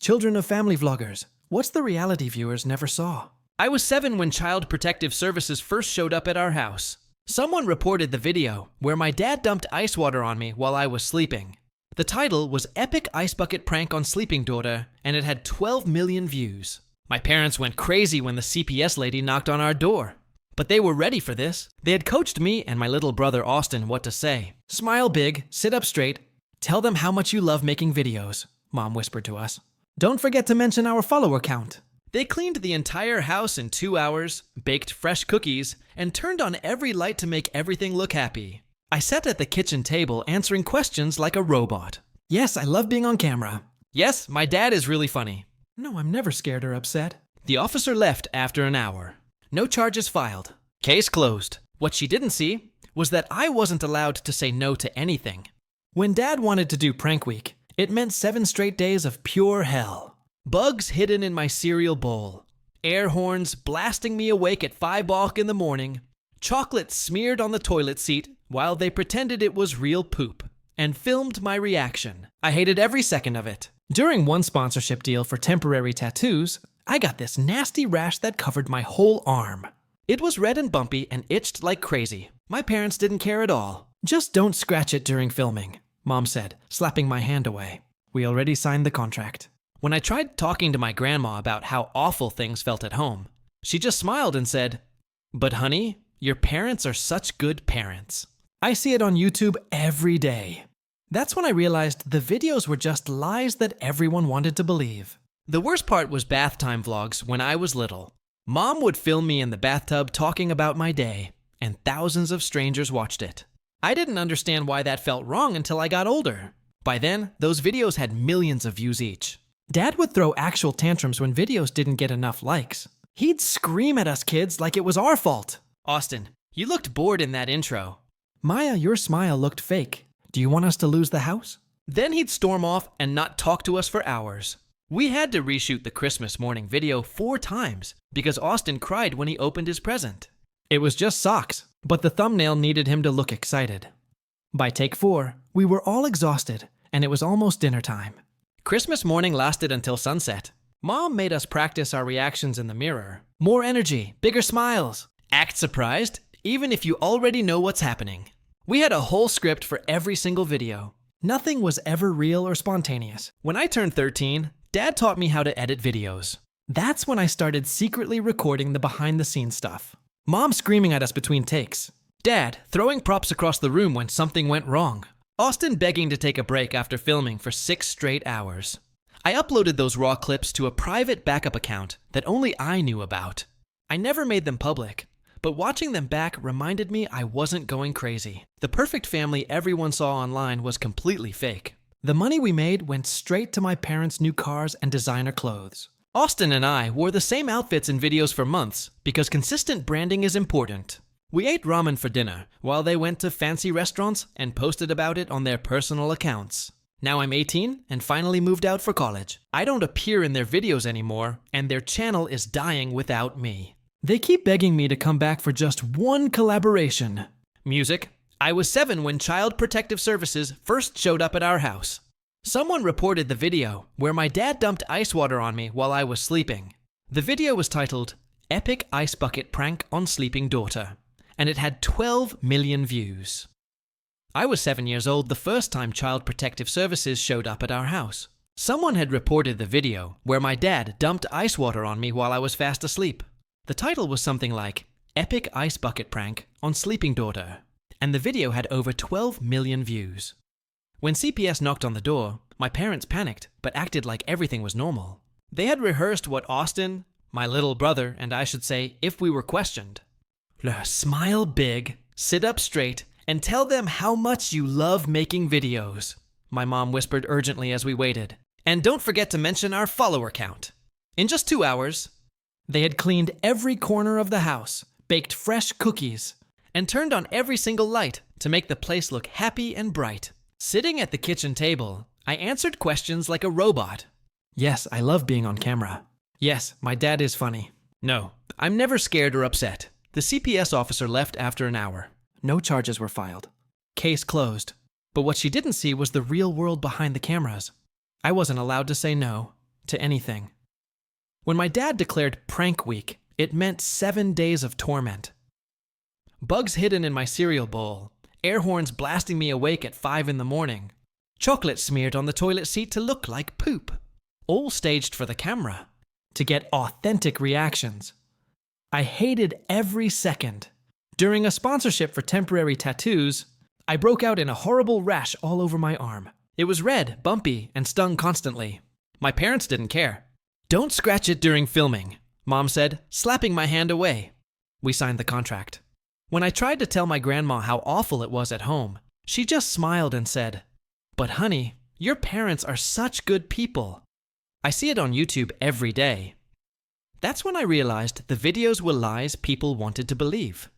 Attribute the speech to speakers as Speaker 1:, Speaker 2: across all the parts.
Speaker 1: Children of family vloggers, what's the reality viewers never saw?
Speaker 2: I was 7 when Child Protective Services first showed up at our house. Someone reported the video where my dad dumped ice water on me while I was sleeping. The title was Epic Ice Bucket Prank on Sleeping Daughter, and it had 12 million views. My parents went crazy when the CPS lady knocked on our door. But they were ready for this. They had coached me and my little brother Austin what to say. Smile big, sit up straight, tell them how much you love making videos, Mom whispered to us.
Speaker 1: Don't forget to mention our follower count.
Speaker 2: They cleaned the entire house in 2 hours, baked fresh cookies, and turned on every light to make everything look happy. I sat at the kitchen table answering questions like a robot.
Speaker 1: Yes, I love being on camera.
Speaker 2: Yes, my dad is really funny.
Speaker 1: No, I'm never scared or upset.
Speaker 2: The officer left after an hour. No charges filed. Case closed. What she didn't see was that I wasn't allowed to say no to anything.
Speaker 1: When Dad wanted to do prank week, it meant 7 straight days of pure hell.
Speaker 2: Bugs hidden in my cereal bowl. Air horns blasting me awake at 5 o'clock in the morning. Chocolate smeared on the toilet seat while they pretended it was real poop and filmed my reaction. I hated every second of it.
Speaker 1: During one sponsorship deal for temporary tattoos, I got this nasty rash that covered my whole arm.
Speaker 2: It was red and bumpy and itched like crazy. My parents didn't care at all.
Speaker 1: Just don't scratch it during filming, Mom said, slapping my hand away. We already signed the contract.
Speaker 2: When I tried talking to my grandma about how awful things felt at home, she just smiled and said, "But honey, your parents are such good parents."
Speaker 1: I see it on YouTube every day. That's when I realized the videos were just lies that everyone wanted to believe.
Speaker 2: The worst part was bath time vlogs when I was little. Mom would film me in the bathtub talking about my day, and thousands of strangers watched it. I didn't understand why that felt wrong until I got older. By then, those videos had millions of views each.
Speaker 1: Dad would throw actual tantrums when videos didn't get enough likes. He'd scream at us kids like it was our fault.
Speaker 2: Austin, you looked bored in that intro.
Speaker 1: Maya, your smile looked fake. Do you want us to lose the house?
Speaker 2: Then he'd storm off and not talk to us for hours. We had to reshoot the Christmas morning video 4 times because Austin cried when he opened his present.
Speaker 1: It was just socks, but the thumbnail needed him to look excited. By take 4, we were all exhausted, and it was almost dinner time.
Speaker 2: Christmas morning lasted until sunset. Mom made us practice our reactions in the mirror.
Speaker 1: More energy, bigger smiles.
Speaker 2: Act surprised, even if you already know what's happening. We had a whole script for every single video.
Speaker 1: Nothing was ever real or spontaneous.
Speaker 2: When I turned 13, Dad taught me how to edit videos.
Speaker 1: That's when I started secretly recording the behind-the-scenes stuff. Mom screaming at us between takes.
Speaker 2: Dad throwing props across the room when something went wrong. Austin begging to take a break after filming for 6 straight hours. I uploaded those raw clips to a private backup account that only I knew about. I never made them public, but watching them back reminded me I wasn't going crazy. The perfect family everyone saw online was completely fake.
Speaker 1: The money we made went straight to my parents' new cars and designer clothes.
Speaker 2: Austin and I wore the same outfits in videos for months because consistent branding is important. We ate ramen for dinner while they went to fancy restaurants and posted about it on their personal accounts. Now I'm 18 and finally moved out for college. I don't appear in their videos anymore, and their channel is dying without me.
Speaker 1: They keep begging me to come back for just one collaboration.
Speaker 2: Music. I was 7 when Child Protective Services first showed up at our house. Someone reported the video where my dad dumped ice water on me while I was sleeping. The video was titled Epic Ice Bucket Prank on Sleeping Daughter, and it had 12 million views. I was 7 years old the first time Child Protective Services showed up at our house. Someone had reported the video where my dad dumped ice water on me while I was fast asleep. The title was something like Epic Ice Bucket Prank on Sleeping Daughter, and the video had over 12 million views. When CPS knocked on the door, my parents panicked but acted like everything was normal. They had rehearsed what Austin, my little brother, and I should say if we were questioned. Smile big, sit up straight, and tell them how much you love making videos, my mom whispered urgently as we waited. And don't forget to mention our follower count. In just 2 hours,
Speaker 1: they had cleaned every corner of the house, baked fresh cookies,
Speaker 2: and turned on every single light to make the place look happy and bright. Sitting at the kitchen table, I answered questions like a robot.
Speaker 1: Yes, I love being on camera. Yes, my dad is funny.
Speaker 2: No, I'm never scared or upset. The CPS officer left after an hour.
Speaker 1: No charges were filed. Case closed. But what she didn't see was the real world behind the cameras. I wasn't allowed to say no. to anything.
Speaker 2: When my dad declared prank week, it meant 7 days of torment. Bugs hidden in my cereal bowl, air horns blasting me awake at 5 in the morning, chocolate smeared on the toilet seat to look like poop, all staged for the camera.
Speaker 1: To get authentic reactions. I hated every second. During a sponsorship for temporary tattoos, I broke out in a horrible rash all over my arm.
Speaker 2: It was red, bumpy, and stung constantly. My parents didn't care. "Don't scratch it during filming," Mom said, slapping my hand away. We signed the contract. When I tried to tell my grandma how awful it was at home, she just smiled and said, "But honey, your parents are such good people. I see it on YouTube every day." That's when I realized the videos were lies people wanted to believe.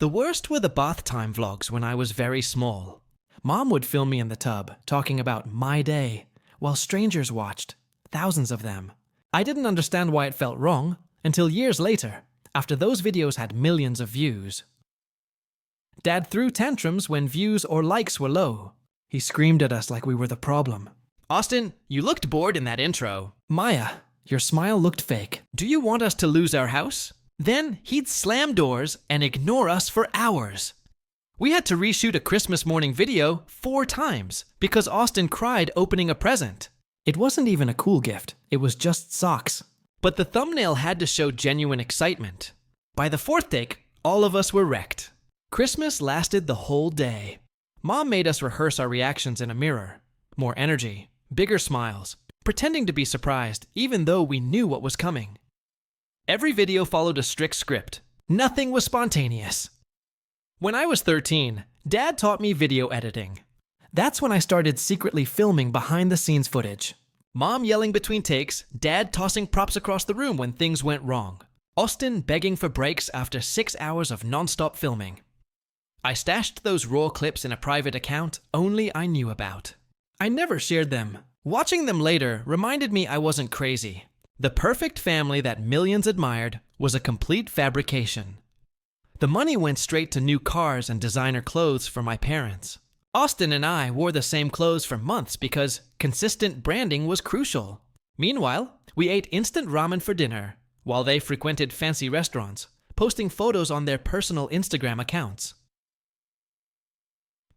Speaker 2: The worst were the bath time vlogs when I was very small.
Speaker 1: Mom would film me in the tub, talking about my day, while strangers watched, thousands of them. I didn't understand why it felt wrong until years later, after those videos had millions of views. Dad threw tantrums when views or likes were low. He screamed at us like we were the problem.
Speaker 2: "Austin, you looked bored in that intro."
Speaker 1: "Maya, your smile looked fake."
Speaker 2: "Do you want us to lose our house?" Then he'd slam doors and ignore us for hours. We had to reshoot a Christmas morning video 4 times because Austin cried opening a present.
Speaker 1: It wasn't even a cool gift. It was just socks.
Speaker 2: But the thumbnail had to show genuine excitement. By the 4th take, all of us were wrecked. Christmas lasted the whole day. Mom made us rehearse our reactions in a mirror. More energy, bigger smiles, pretending to be surprised even though we knew what was coming. Every video followed a strict script. Nothing was spontaneous. When I was 13, Dad taught me video editing.
Speaker 1: That's when I started secretly filming behind-the-scenes footage.
Speaker 2: Mom yelling between takes, Dad tossing props across the room when things went wrong. Austin begging for breaks after 6 hours of non-stop filming. I stashed those raw clips in a private account only I knew about. I never shared them. Watching them later reminded me I wasn't crazy. The perfect family that millions admired was a complete fabrication. The money went straight to new cars and designer clothes for my parents. Austin and I wore the same clothes for months because consistent branding was crucial. Meanwhile, we ate instant ramen for dinner, while they frequented fancy restaurants, posting photos on their personal Instagram accounts.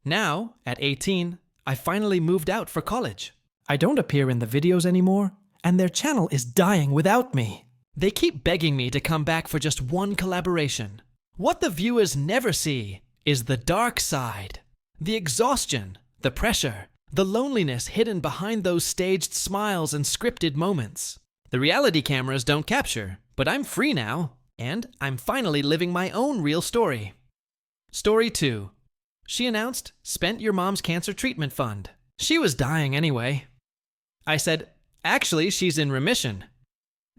Speaker 2: Now, at 18, I finally moved out for college.
Speaker 1: I don't appear in the videos anymore, and their channel is dying without me.
Speaker 2: They keep begging me to come back for just one collaboration. What the viewers never see is the dark side. The exhaustion, the pressure, the loneliness hidden behind those staged smiles and scripted moments. The reality cameras don't capture, but I'm free now, and I'm finally living my own real story. Story 2. She announced, "Spent your mom's cancer treatment fund." She was dying anyway. I said, "Actually, she's in remission."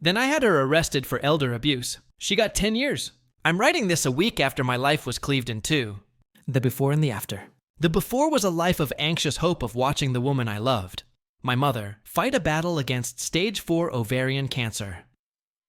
Speaker 2: Then I had her arrested for elder abuse. She got 10 years. I'm writing this a week after my life was cleaved in two.
Speaker 1: The before and the after.
Speaker 2: The before was a life of anxious hope of watching the woman I loved, my mother, fight a battle against stage 4 ovarian cancer.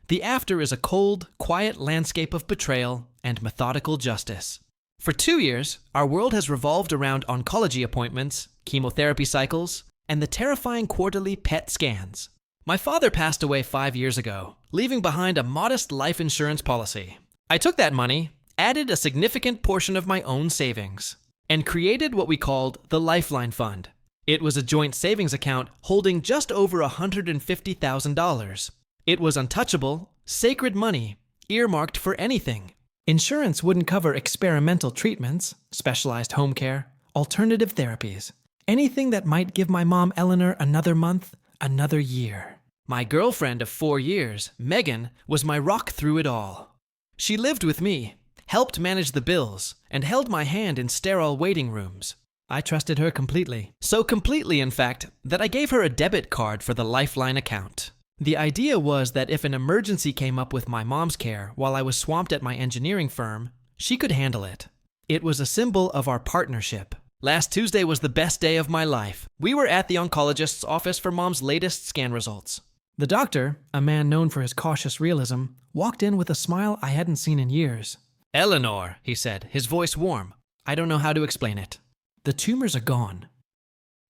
Speaker 2: The after is a cold, quiet landscape of betrayal and methodical justice. For 2 years, our world has revolved around oncology appointments, chemotherapy cycles, and the terrifying quarterly PET scans. My father passed away 5 years ago, leaving behind a modest life insurance policy. I took that money, added a significant portion of my own savings, and created what we called the Lifeline Fund. It was a joint savings account holding just over $150,000. It was untouchable, sacred money, earmarked for anything.
Speaker 1: Insurance wouldn't cover experimental treatments, specialized home care, alternative therapies, anything that might give my mom Eleanor another month, another year.
Speaker 2: My girlfriend of 4 years, Megan, was my rock through it all. She lived with me, helped manage the bills, and held my hand in sterile waiting rooms.
Speaker 1: I trusted her completely.
Speaker 2: So completely, in fact, that I gave her a debit card for the Lifeline account. The idea was that if an emergency came up with my mom's care while I was swamped at my engineering firm, she could handle it. It was a symbol of our partnership. Last Tuesday was the best day of my life. We were at the oncologist's office for mom's latest scan results.
Speaker 1: The doctor, a man known for his cautious realism, walked in with a smile I hadn't seen in years.
Speaker 2: "Eleanor," he said, his voice warm. I don't know how to explain it.
Speaker 1: "The tumors are gone.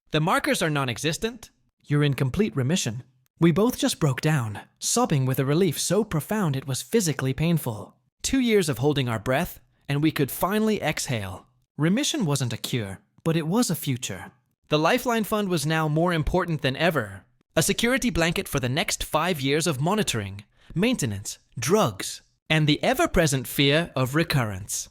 Speaker 2: The markers are non-existent.
Speaker 1: You're in complete remission." We both just broke down, sobbing with a relief so profound it was physically painful.
Speaker 2: 2 years of holding our breath, and we could finally exhale.
Speaker 1: Remission wasn't a cure, but it was a future.
Speaker 2: The Lifeline Fund was now more important than ever. A security blanket for the next 5 years of monitoring, maintenance, drugs, and the ever-present fear of recurrence.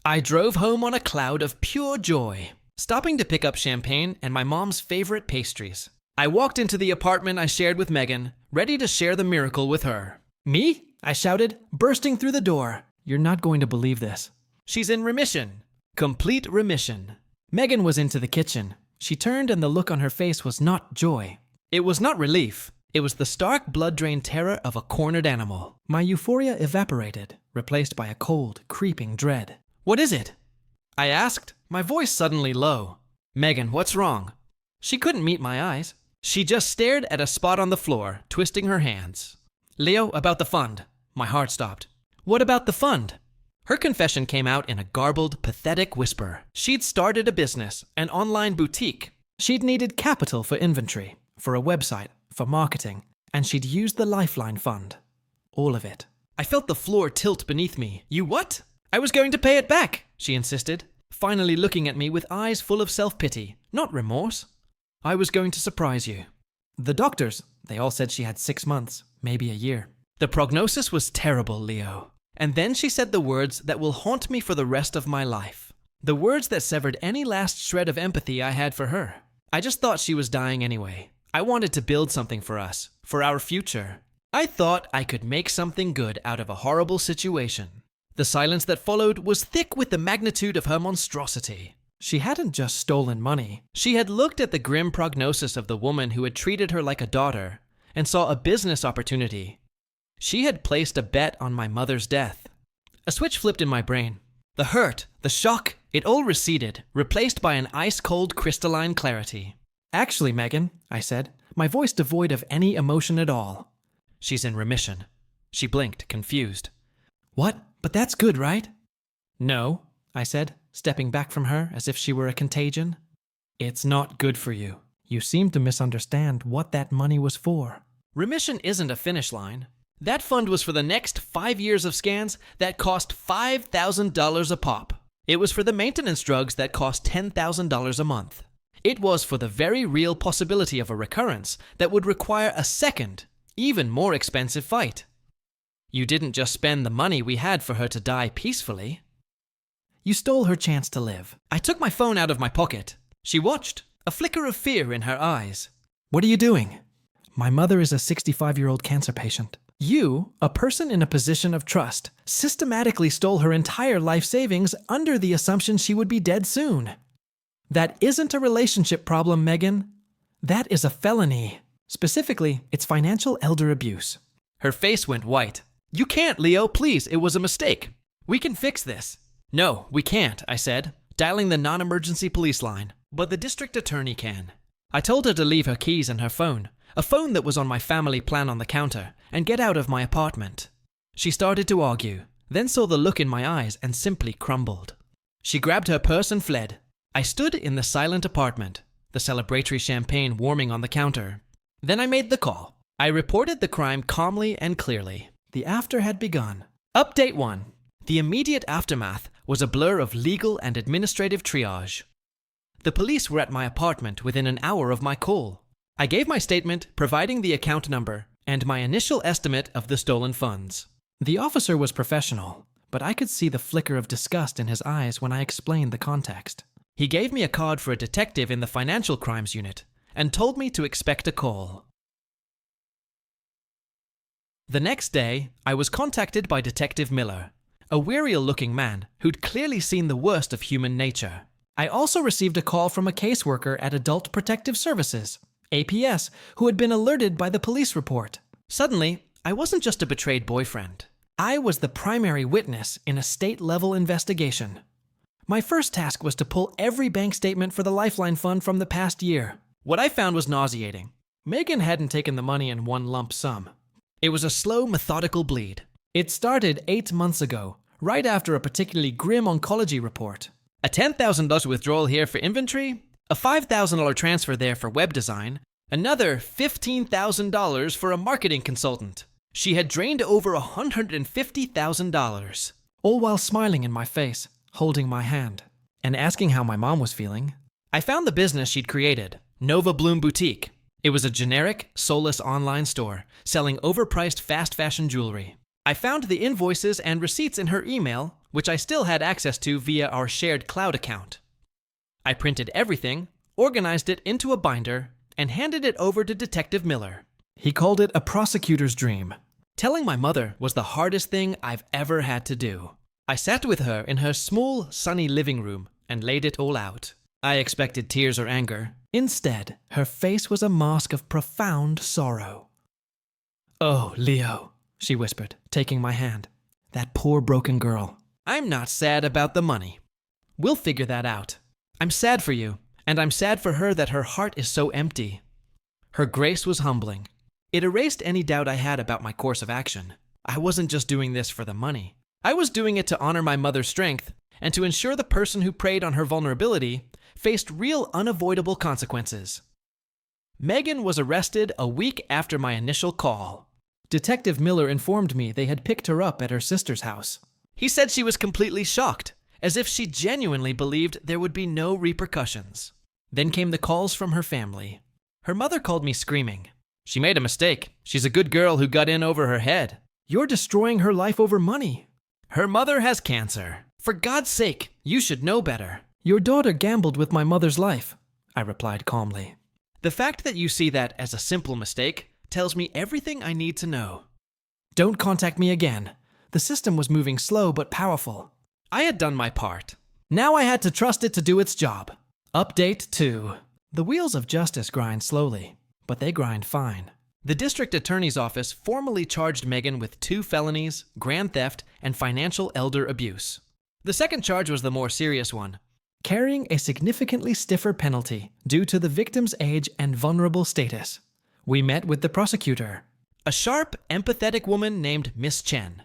Speaker 2: I drove home on a cloud of pure joy, stopping to pick up champagne and my mom's favorite pastries. I walked into the apartment I shared with Megan, ready to share the miracle with her.
Speaker 1: Me? I shouted, bursting through the door. You're not going to believe this.
Speaker 2: She's in remission. Complete remission.
Speaker 1: Megan was into the kitchen. She turned and the look on her face was not joy.
Speaker 2: It was not relief. It was the stark blood-drained terror of a cornered animal.
Speaker 1: My euphoria evaporated, replaced by a cold, creeping dread.
Speaker 2: What is it? I asked, my voice suddenly low. Megan, what's wrong? She couldn't meet my eyes. She just stared at a spot on the floor, twisting her hands. Leo, about the fund. My heart stopped. What about the fund? Her confession came out in a garbled, pathetic whisper. She'd started a business, an online boutique.
Speaker 1: She'd needed capital for inventory, for a website, for marketing, and she'd used the Lifeline Fund. All of it.
Speaker 2: I felt the floor tilt beneath me. You what? I was going to pay it back, she insisted, finally looking at me with eyes full of self-pity, not remorse. I was going to surprise you.
Speaker 1: The doctors, they all said she had 6 months, maybe a year.
Speaker 2: The prognosis was terrible, Leo. And then she said the words that will haunt me for the rest of my life. The words that severed any last shred of empathy I had for her. I just thought she was dying anyway. I wanted to build something for us, for our future. I thought I could make something good out of a horrible situation. The silence that followed was thick with the magnitude of her monstrosity.
Speaker 1: She hadn't just stolen money.
Speaker 2: She had looked at the grim prognosis of the woman who had treated her like a daughter and saw a business opportunity. She had placed a bet on my mother's death. A switch flipped in my brain. The hurt, the shock, it all receded, replaced by an ice-cold crystalline clarity.
Speaker 1: Actually, Megan, I said, my voice devoid of any emotion at all.
Speaker 2: She's in remission. She blinked, confused.
Speaker 1: What? But that's good, right?
Speaker 2: No,
Speaker 1: I said, stepping back from her as if she were a contagion. It's not good for you. You seem to misunderstand what that money was for.
Speaker 2: Remission isn't a finish line. That fund was for the next 5 years of scans that cost $5,000 a pop. It was for the maintenance drugs that cost $10,000 a month. It was for the very real possibility of a recurrence that would require a second, even more expensive fight. You didn't just spend the money we had for her to die peacefully.
Speaker 1: You stole her chance to live.
Speaker 2: I took my phone out of my pocket. She watched, a flicker of fear in her eyes.
Speaker 1: What are you doing? My mother is a 65-year-old cancer patient. You, a person in a position of trust, systematically stole her entire life savings under the assumption she would be dead soon. That isn't a relationship problem, Megan. That is a felony. Specifically, it's financial elder abuse.
Speaker 2: Her face went white. You can't, Leo, please, it was a mistake. We can fix this. No, we can't, I said, dialing the non-emergency police line. But the district attorney can. I told her to leave her keys and her phone, a phone that was on my family plan on the counter, and get out of my apartment. She started to argue, then saw the look in my eyes and simply crumbled. She grabbed her purse and fled. I stood in the silent apartment, the celebratory champagne warming on the counter. Then I made the call. I reported the crime calmly and clearly.
Speaker 1: The after had begun.
Speaker 2: Update 1. The immediate aftermath was a blur of legal and administrative triage. The police were at my apartment within an hour of my call. I gave my statement, providing the account number and my initial estimate of the stolen funds.
Speaker 1: The officer was professional, but I could see the flicker of disgust in his eyes when I explained the context.
Speaker 2: He gave me a card for a detective in the financial crimes unit and told me to expect a call. The next day, I was contacted by Detective Miller, a weary-looking man who'd clearly seen the worst of human nature.
Speaker 1: I also received a call from a caseworker at Adult Protective Services, APS, who had been alerted by the police report.
Speaker 2: Suddenly, I wasn't just a betrayed boyfriend.
Speaker 1: I was the primary witness in a state-level investigation. My first task was to pull every bank statement for the Lifeline Fund from the past year.
Speaker 2: What I found was nauseating.
Speaker 1: Megan hadn't taken the money in one lump sum.
Speaker 2: It was a slow, methodical bleed.
Speaker 1: It started 8 months ago, right after a particularly grim oncology report.
Speaker 2: A $10,000 withdrawal here for inventory, a $5,000 transfer there for web design, Another $15,000 for a marketing consultant. She had drained over $150,000.
Speaker 1: All while smiling in my face, holding my hand, and asking how my mom was feeling.
Speaker 2: I found the business she'd created, Nova Bloom Boutique. It was a generic, soulless online store selling overpriced fast fashion jewelry. I found the invoices and receipts in her email, which I still had access to via our shared cloud account. I printed everything, organized it into a binder, and handed it over to Detective Miller.
Speaker 1: He called it a prosecutor's dream.
Speaker 2: Telling my mother was the hardest thing I've ever had to do. I sat with her in her small, sunny living room and laid it all out. I expected tears or anger.
Speaker 1: Instead, her face was a mask of profound sorrow. "Oh, Leo," she whispered, taking my hand. "That poor broken girl."
Speaker 2: I'm not sad about the money. We'll figure that out. I'm sad for you, and I'm sad for her that her heart is so empty. Her grace was humbling. It erased any doubt I had about my course of action. I wasn't just doing this for the money. I was doing it to honor my mother's strength and to ensure the person who preyed on her vulnerability faced real unavoidable consequences. Megan was arrested a week after my initial call.
Speaker 1: Detective Miller informed me they had picked her up at her sister's house.
Speaker 2: He said she was completely shocked, as if she genuinely believed there would be no repercussions. Then came the calls from her family. Her mother called me screaming. She made a mistake. She's a good girl who got in over her head.
Speaker 1: "You're destroying her life over money."
Speaker 2: Her mother has cancer. For God's sake, you should know better.
Speaker 1: "Your daughter gambled with my mother's life," I replied calmly.
Speaker 2: The fact that you see that as a simple mistake tells me everything I need to know.
Speaker 1: "Don't contact me again. The system was moving slow but powerful."
Speaker 2: I had done my part.
Speaker 1: Now I had to trust it to do its job. Update 2. The wheels of justice grind slowly, but they grind fine.
Speaker 2: The district attorney's office formally charged Megan with 2 felonies, grand theft, and financial elder abuse. The second charge was the more serious one.
Speaker 1: Carrying a significantly stiffer penalty due to the victim's age and vulnerable status. We met with the prosecutor.
Speaker 2: A sharp, empathetic woman named Miss Chen.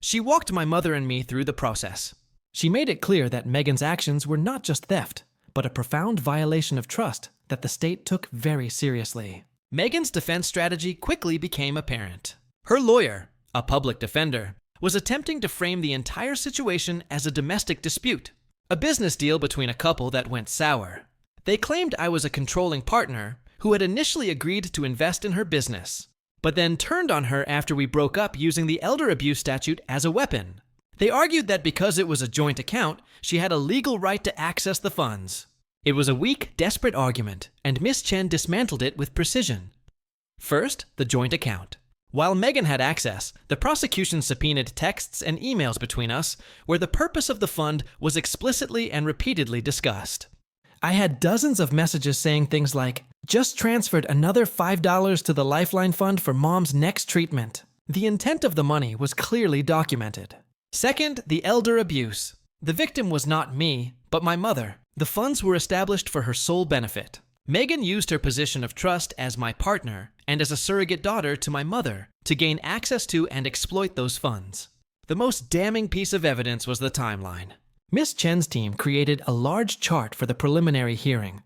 Speaker 2: She walked my mother and me through the process.
Speaker 1: She made it clear that Megan's actions were not just theft, but a profound violation of trust that the state took very seriously.
Speaker 2: Megan's defense strategy quickly became apparent. Her lawyer, a public defender, was attempting to frame the entire situation as a domestic dispute, a business deal between a couple that went sour. They claimed I was a controlling partner who had initially agreed to invest in her business, but then turned on her after we broke up using the elder abuse statute as a weapon. They argued that because it was a joint account, she had a legal right to access the funds. It was a weak, desperate argument, and Miss Chen dismantled it with precision. First, the joint account. While Megan had access, the prosecution subpoenaed texts and emails between us where the purpose of the fund was explicitly and repeatedly discussed.
Speaker 1: I had dozens of messages saying things like, "Just transferred another $5 to the Lifeline Fund for Mom's next treatment." The intent of the money was clearly documented.
Speaker 2: Second, the elder abuse. The victim was not me, but my mother. The funds were established for her sole benefit. Megan used her position of trust as my partner and as a surrogate daughter to my mother to gain access to and exploit those funds. The most damning piece of evidence was the timeline.
Speaker 1: Miss Chen's team created a large chart for the preliminary hearing.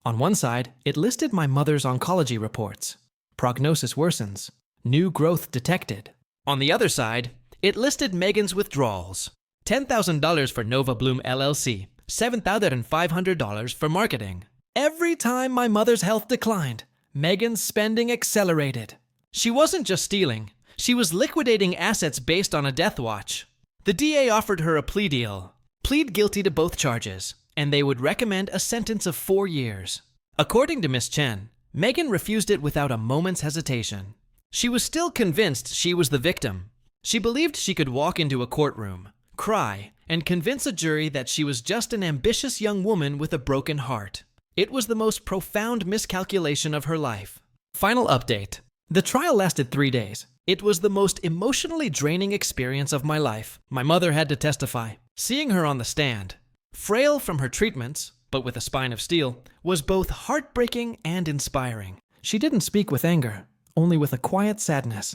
Speaker 1: On one side, it listed my mother's oncology reports. Prognosis worsens. New growth detected.
Speaker 2: On the other side, it listed Megan's withdrawals. $10,000 for Nova Bloom LLC, $7,500 for marketing.
Speaker 1: Every time my mother's health declined, Megan's spending accelerated.
Speaker 2: She wasn't just stealing, she was liquidating assets based on a death watch. The DA offered her a plea deal. Plead guilty to both charges, and they would recommend a sentence of 4 years. According to Miss Chen, Megan refused it without a moment's hesitation. She was still convinced she was the victim. She believed she could walk into a courtroom, cry, and convince a jury that she was just an ambitious young woman with a broken heart. It was the most profound miscalculation of her life. Final update.
Speaker 1: The trial lasted 3 days.
Speaker 2: It was the most emotionally draining experience of my life. My mother had to testify. Seeing her on the stand, frail from her treatments, but with a spine of steel, was both heartbreaking and inspiring.
Speaker 1: She didn't speak with anger, only with a quiet sadness.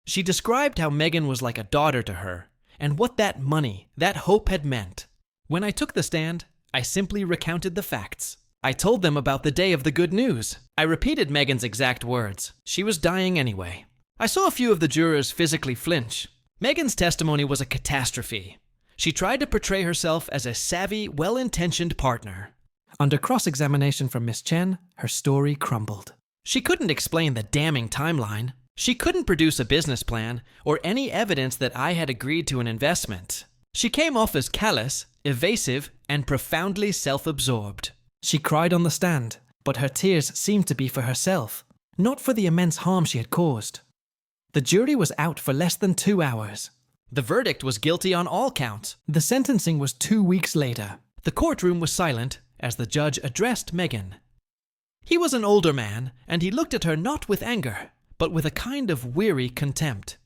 Speaker 2: She described how Megan was like a daughter to her, and what that money, that hope had meant. When I took the stand, I simply recounted the facts. I told them about the day of the good news. I repeated Megan's exact words. She was dying anyway. I saw a few of the jurors physically flinch. Megan's testimony was a catastrophe. She tried to portray herself as a savvy, well-intentioned partner.
Speaker 1: Under cross-examination from Miss Chen, her story crumbled.
Speaker 2: She couldn't explain the damning timeline. She couldn't produce a business plan or any evidence that I had agreed to an investment. She came off as callous, evasive, and profoundly self-absorbed.
Speaker 1: She cried on the stand, but her tears seemed to be for herself, not for the immense harm she had caused. The jury was out for less than 2 hours.
Speaker 2: The verdict was guilty on all counts.
Speaker 1: The sentencing was 2 weeks later.
Speaker 2: The courtroom was silent as the judge addressed Megan. He was an older man, and he looked at her not with anger, but with a kind of weary contempt.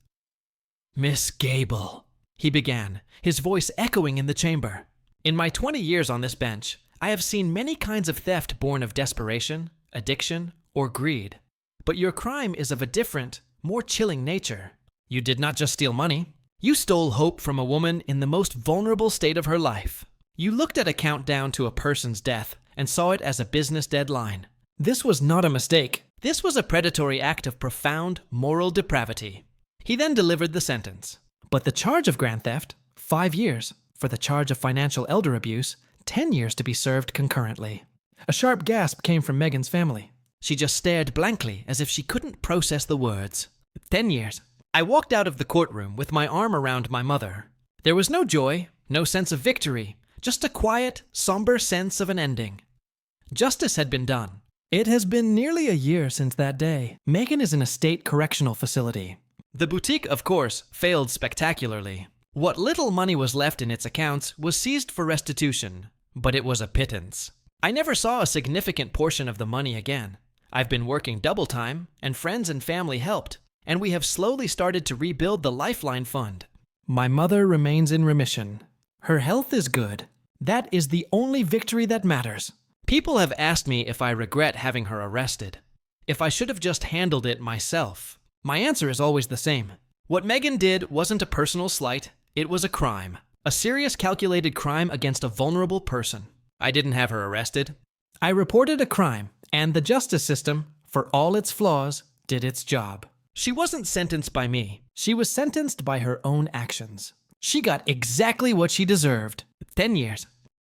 Speaker 2: "Miss Gable," he began, his voice echoing in the chamber. "In my 20 years on this bench, I have seen many kinds of theft born of desperation, addiction, or greed. But your crime is of a different, more chilling nature. You did not just steal money. You stole hope from a woman in the most vulnerable state of her life. You looked at a countdown to a person's death and saw it as a business deadline.
Speaker 1: This was not a mistake.
Speaker 2: This was a predatory act of profound moral depravity." He then delivered the sentence.
Speaker 1: But the charge of grand theft, 5 years. For the charge of financial elder abuse, 10 years to be served concurrently. A sharp gasp came from Megan's family.
Speaker 2: She just stared blankly as if she couldn't process the words. 10 years. I walked out of the courtroom with my arm around my mother. There was no joy, no sense of victory, just a quiet, somber sense of an ending. Justice had been done.
Speaker 1: It has been nearly a year since that day. Megan is in a state correctional facility.
Speaker 2: The boutique, of course, failed spectacularly. What little money was left in its accounts was seized for restitution, but it was a pittance. I never saw a significant portion of the money again. I've been working double time, and friends and family helped, and we have slowly started to rebuild the Lifeline Fund.
Speaker 1: My mother remains in remission. Her health is good. That is the only victory that matters.
Speaker 2: People have asked me if I regret having her arrested, if I should have just handled it myself. My answer is always the same. What Megan did wasn't a personal slight, it was a crime. A serious calculated crime against a vulnerable person. I didn't have her arrested.
Speaker 1: I reported a crime, and the justice system, for all its flaws, did its job.
Speaker 2: She wasn't sentenced by me.
Speaker 1: She was sentenced by her own actions. She got exactly what she deserved.
Speaker 2: 10 years.